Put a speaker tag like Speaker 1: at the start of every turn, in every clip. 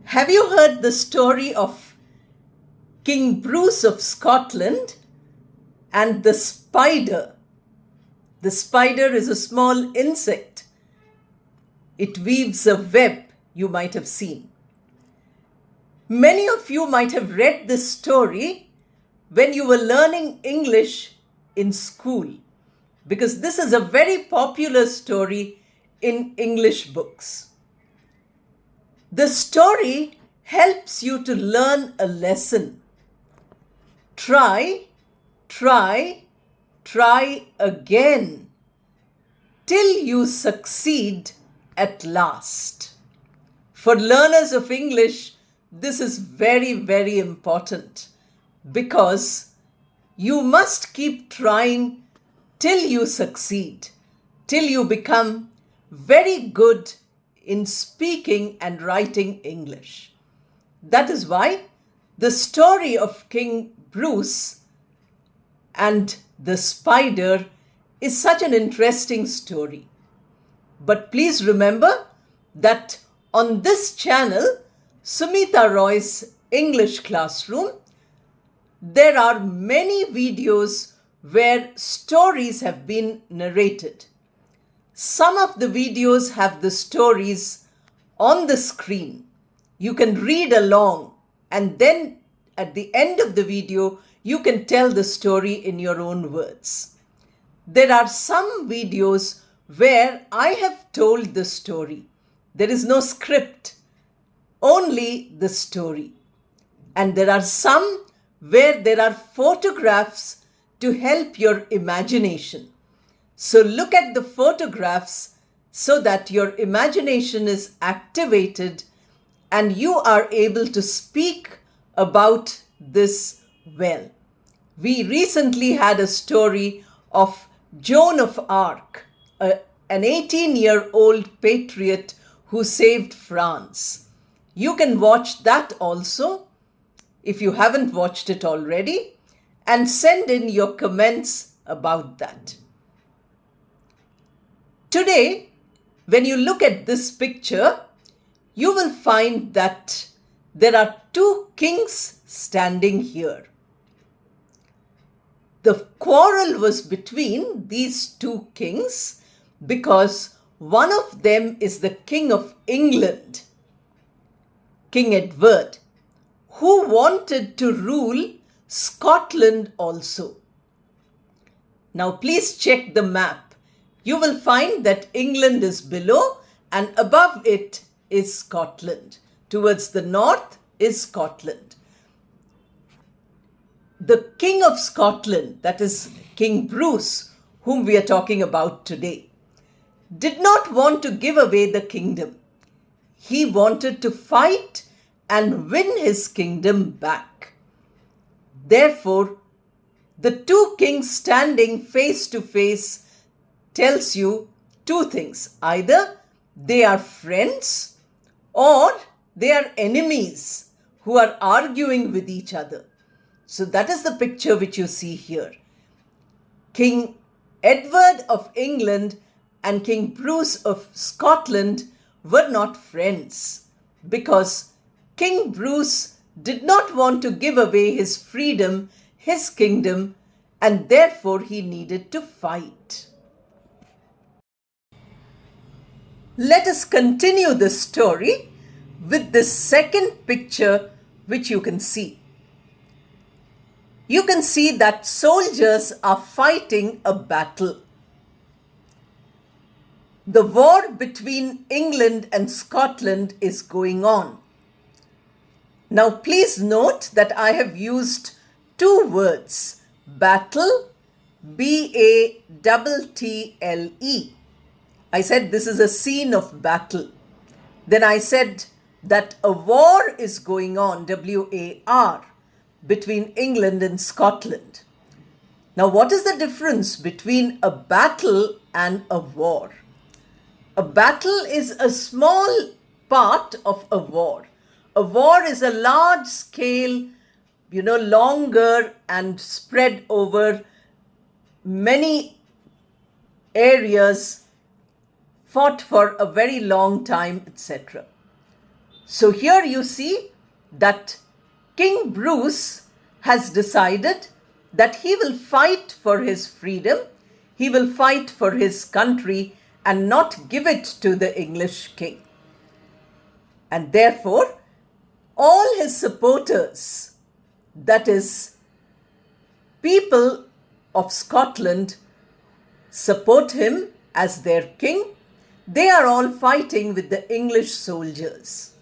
Speaker 1: Have you heard the story of King Bruce of Scotland and the spider? The spider is a small insect. It weaves a web, you might have seen. Many of you might have read this story when you were learning English in school, because this is a very popular story in English books. The story helps you to learn a lesson. Try, try, try again till you succeed at last. For learners of English, this is very, very important because you must keep trying till you succeed, till you become very good in speaking and writing English. That is why the story of King Bruce and the spider is such an interesting story. But please remember that on this channel, Sumita Roy's English Classroom, there are many videos where stories have been narrated. Some of the videos have the stories on the screen. You can read along, and then at the end of the video, you can tell the story in your own words. There are some videos where I have told the story. There is no script, only the story. And there are some where there are photographs to help your imagination. So look at the photographs so that your imagination is activated and you are able to speak about this well. We recently had a story of Joan of Arc, an 18-year-old patriot who saved France. You can watch that also if you haven't watched it already, and send in your comments about that. Today, when you look at this picture, you will find that there are two kings standing here. The quarrel was between these two kings because one of them is the King of England, King Edward, who wanted to rule Scotland also. Now please check the map. You will find that England is below and above it is Scotland. Towards the north is Scotland. The King of Scotland, that is King Bruce, whom we are talking about today, did not want to give away the kingdom. He wanted to fight and win his kingdom back. Therefore, the two kings standing face to face tells you two things. Either they are friends or they are enemies who are arguing with each other. So that is the picture which you see here. King Edward of England and King Bruce of Scotland were not friends because King Bruce did not want to give away his freedom, his kingdom, and therefore he needed to fight. Let us continue the story with the second picture which you can see. You can see that soldiers are fighting a battle. The war between England and Scotland is going on. Now please note that I have used two words, battle, B-A-T-T-L-E. I said this is a scene of battle. Then I said that a war is going on, W-A-R, between England and Scotland. Now what is the difference between a battle and a war? A battle is a small part of a war. A war is a large scale, longer and spread over many areas, fought for a very long time, etc. So here you see that King Bruce has decided that he will fight for his freedom, he will fight for his country and not give it to the English king. And therefore, all his supporters, that is, people of Scotland, support him as their king. They are all fighting with the English soldiers.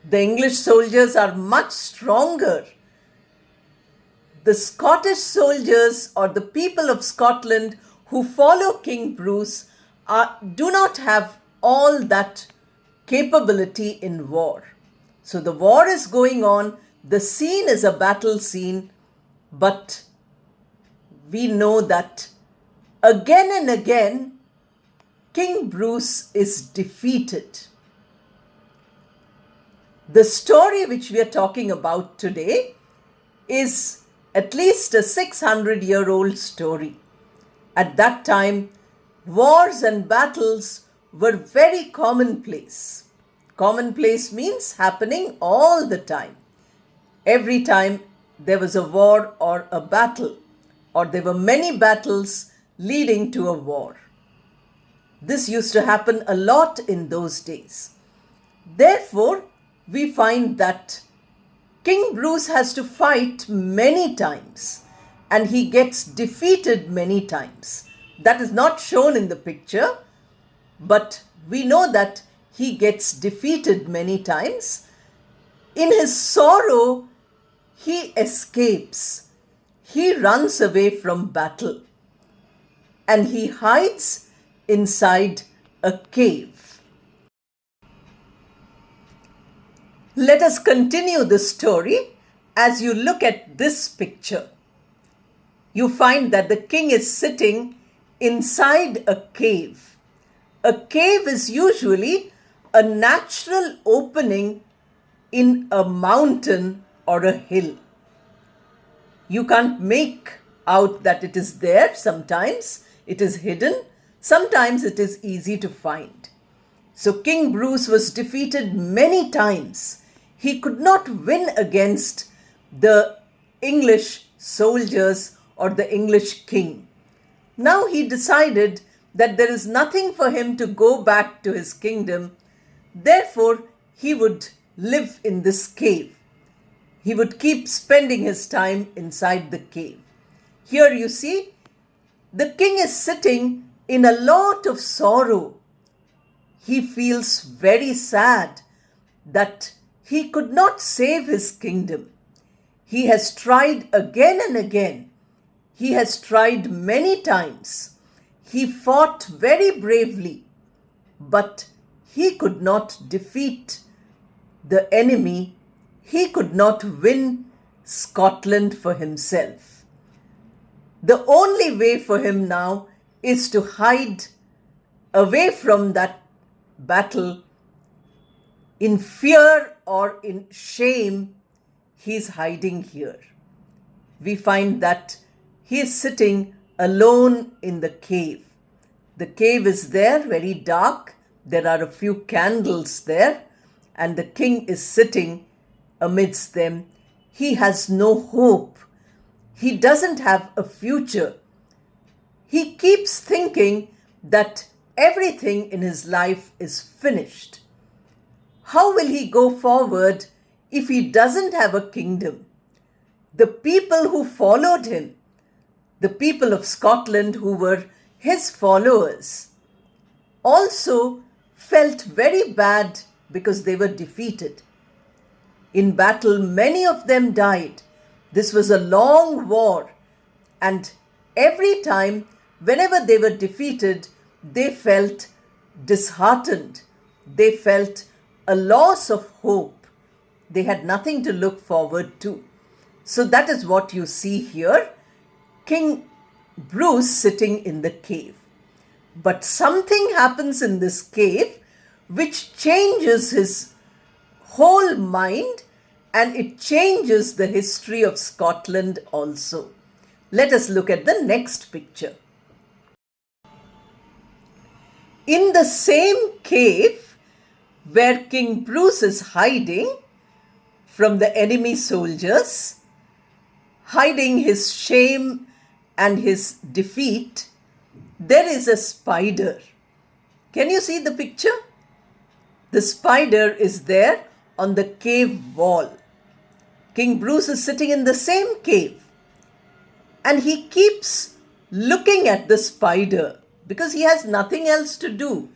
Speaker 1: The English soldiers are much stronger. The Scottish soldiers or the people of Scotland who follow King Bruce do not have all that capability in war. So the war is going on. The scene is a battle scene, but we know that again and again King Bruce is defeated. The story which we are talking about today is at least a 600-year-old story. At that time, wars and battles were very commonplace. Commonplace means happening all the time. Every time there was a war or a battle, or there were many battles leading to a war. This used to happen a lot in those days. Therefore, we find that King Bruce has to fight many times and he gets defeated many times. That is not shown in the picture, but we know that he gets defeated many times. In his sorrow, he escapes. He runs away from battle and he hides inside a cave. Let us continue the story as you look at this picture. You find that the king is sitting inside a cave. A cave is usually a natural opening in a mountain or a hill. You can't make out that it is there. Sometimes it is hidden. Sometimes it is easy to find. So King Bruce was defeated many times. He could not win against the English soldiers or the English king. Now he decided that there is nothing for him to go back to his kingdom. Therefore, he would live in this cave. He would keep spending his time inside the cave. Here you see, the king is sitting in a lot of sorrow. He feels very sad that he could not save his kingdom. He has tried again and again. He has tried many times. He fought very bravely, but he could not defeat the enemy. He could not win Scotland for himself. The only way for him now is to hide away from that battle. In fear or in shame, he's hiding here. We find that he is sitting alone in the cave. The cave is there, very dark. There are a few candles there, and the king is sitting amidst them. He has no hope. He doesn't have a future. He keeps thinking that everything in his life is finished. How will he go forward if he doesn't have a kingdom? The people who followed him, the people of Scotland who were his followers, also felt very bad because they were defeated. In battle, many of them died. This was a long war, and every time, whenever they were defeated, they felt disheartened. They felt a loss of hope. They had nothing to look forward to. So that is what you see here. King Bruce sitting in the cave. But something happens in this cave which changes his whole mind, and it changes the history of Scotland also. Let us look at the next picture. In the same cave, where King Bruce is hiding from the enemy soldiers, hiding his shame and his defeat, there is a spider. Can you see the picture? The spider is there on the cave wall. King Bruce is sitting in the same cave, and he keeps looking at the spider because he has nothing else to do.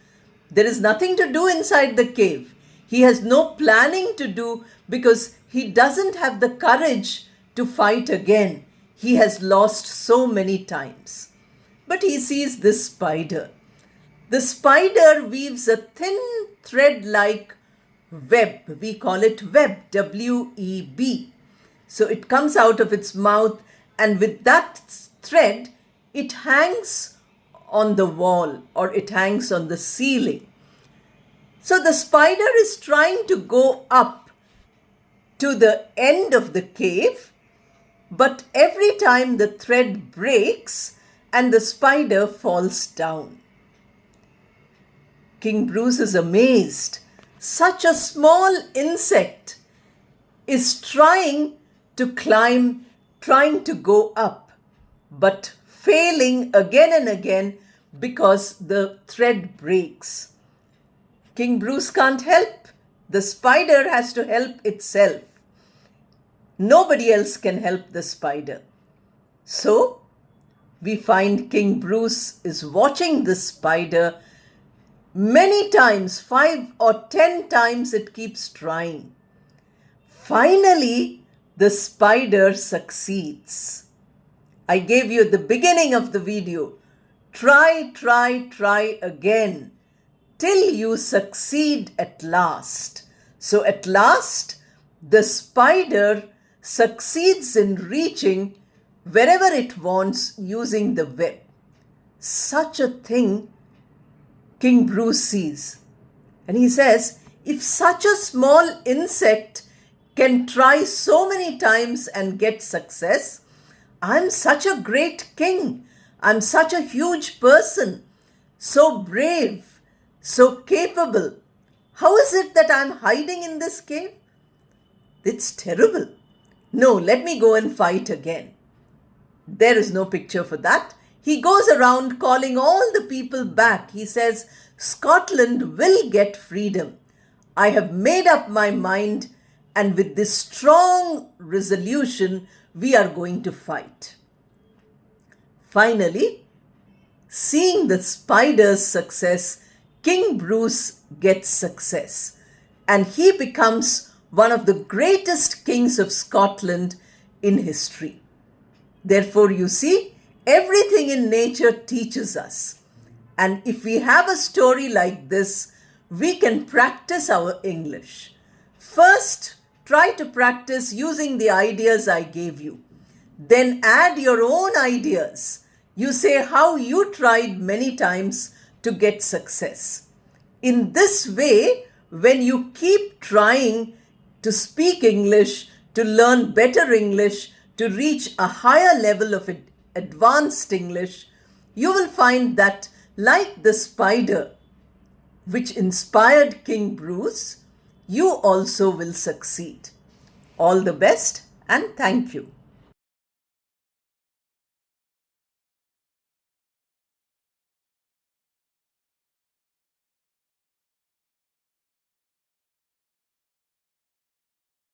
Speaker 1: There is nothing to do inside the cave. He has no planning to do because he doesn't have the courage to fight again. He has lost so many times. But he sees this spider. The spider weaves a thin thread-like web. We call it web, W-E-B. So it comes out of its mouth, and with that thread, it hangs on the wall or it hangs on the ceiling. So the spider is trying to go up to the end of the cave, but every time the thread breaks and the spider falls down. King Bruce is amazed. Such a small insect is trying to climb, trying to go up, but failing again and again because the thread breaks. King Bruce can't help. The spider has to help itself. Nobody else can help the spider. So we find King Bruce is watching the spider many times, 5 or 10 times it keeps trying. Finally, the spider succeeds. I gave you at the beginning of the video. Try, try, try again till you succeed at last. So at last, the spider succeeds in reaching wherever it wants using the web. Such a thing King Bruce sees. And he says, if such a small insect can try so many times and get success, I'm such a great king. I'm such a huge person, so brave, so capable. How is it that I'm hiding in this cave? It's terrible. No, let me go and fight again. There is no picture for that. He goes around calling all the people back. He says, Scotland will get freedom. I have made up my mind, and with this strong resolution, we are going to fight. Finally, seeing the spider's success, King Bruce gets success, and he becomes one of the greatest kings of Scotland in history. Therefore, you see, everything in nature teaches us. And if we have a story like this, we can practice our English. First, try to practice using the ideas I gave you. Then add your own ideas. You say how you tried many times to get success. In this way, when you keep trying to speak English, to learn better English, to reach a higher level of advanced English, you will find that, like the spider which inspired King Bruce, you also will succeed. All the best, and thank you.